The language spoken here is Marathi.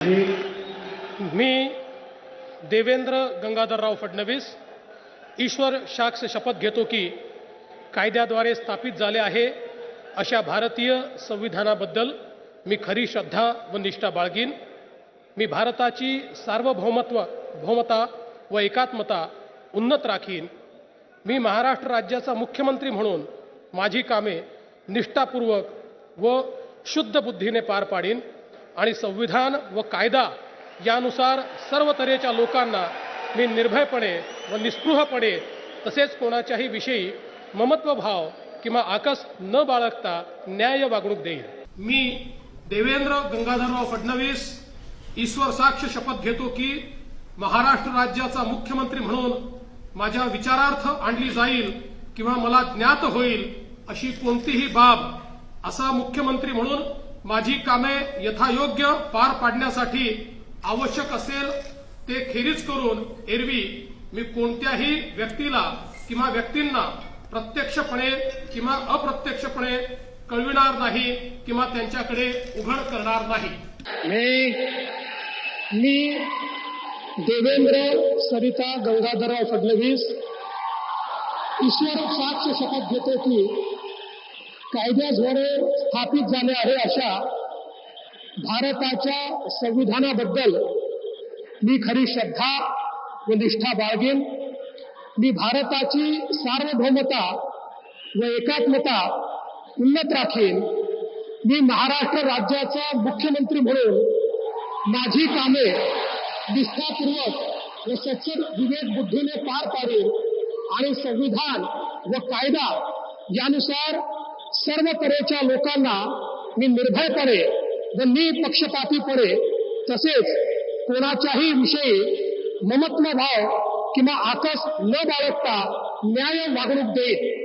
मी देवेंद्र गंगाधरराव फडणवीस ईश्वर साक्ष शपथ घेतो की कायद्याद्वारे स्थापित झाले आहे अशा भारतीय संविधानाबद्दल मी खरी श्रद्धा व निष्ठा बाळगीन। मी भारताची सार्वभौमता व एकात्मता उन्नत राखीन। मी महाराष्ट्र राज्याचा मुख्यमंत्री म्हणून माझी कामे निष्ठापूर्वक व शुद्ध बुद्धीने पार पाडीन आणि संविधान व कायदा यानुसार सर्व तऱ्हेच्या लोकांना मी निर्भयपणे व निस्पृहपणे तसेच कोणाच्याही विषयी ममत्वभाव किंवा आकस न बाळगता न्याय वागणूक देईन। मी देवेंद्र गंगाधरराव फडणवीस ईश्वर साक्ष शपथ घेतो की महाराष्ट्र राज्याचा मुख्यमंत्री म्हणून माझ्या विचारार्थ आणली जाईल किंवा मला ज्ञात होईल अशी कोणतीही बाब असा मुख्यमंत्री म्हणून माझी कामे यथायोग्य पार पाडण्यासाठी आवश्यक असेल ते खेरीज करून एरवी मी कोणत्याही व्यक्तीला किंवा व्यक्तींना प्रत्यक्षपणे किंवा अप्रत्यक्षपणे कळविणार नाही किंवा त्यांच्याकडे उघड करणार नाही। मी देवेंद्र सरिता गंगाधरराव फडणवीस ईश्वर साक्ष शपथ घेतो की कायद्याद्वारे स्थापित झाले आहे अशा भारताच्या संविधानाबद्दल मी खरी श्रद्धा व निष्ठा बाळगीन। मी भारताची सार्वभौमता व एकात्मता उन्नत राखीन। मी महाराष्ट्र राज्याचा मुख्यमंत्री म्हणून माझी कामे निष्ठापूर्वक व सचोट विवेक बुद्धीने पार पाडीन आणि संविधान व कायदा यानुसार सर्व तऱ्हेच्या लोकांना मी निर्भयपणे व निपक्षपातीपणे तसेच कोणाच्याही विषयी ममत्वभाव किंवा आकस न बाळगता न्याय वागणूक देईन।